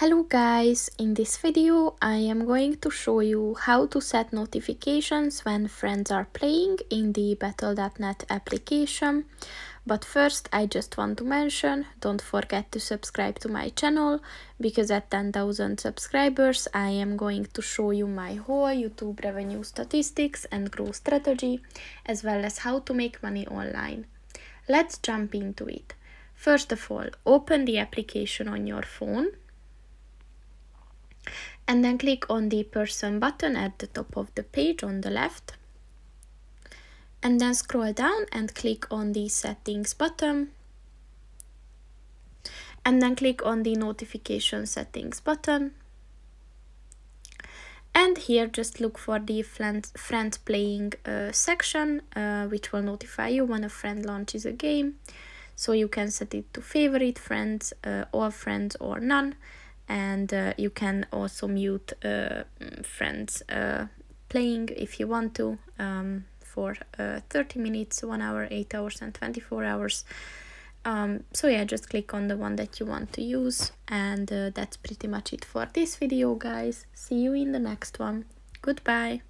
Hello guys, in this video I am going to show you how to set notifications when friends are playing in the Battle.net application. But first I just want to mention, don't forget to subscribe to my channel, because at 10,000 subscribers I am going to show you my whole YouTube revenue statistics and growth strategy, as well as how to make money online. Let's jump into it. First of all, open the application on your phone. And then click on the person button at the top of the page on the left. And then scroll down and click on the settings button. And then click on the notification settings button. And here just look for the friends playing section, which will notify you when a friend launches a game. So you can set it to favorite friends, all friends or none. And you can also mute friends playing if you want to for 30 minutes, 1 hour, 8 hours and 24 hours. So yeah, just click on the one that you want to use, and that's pretty much it for this video, guys. See you in the next one. Goodbye.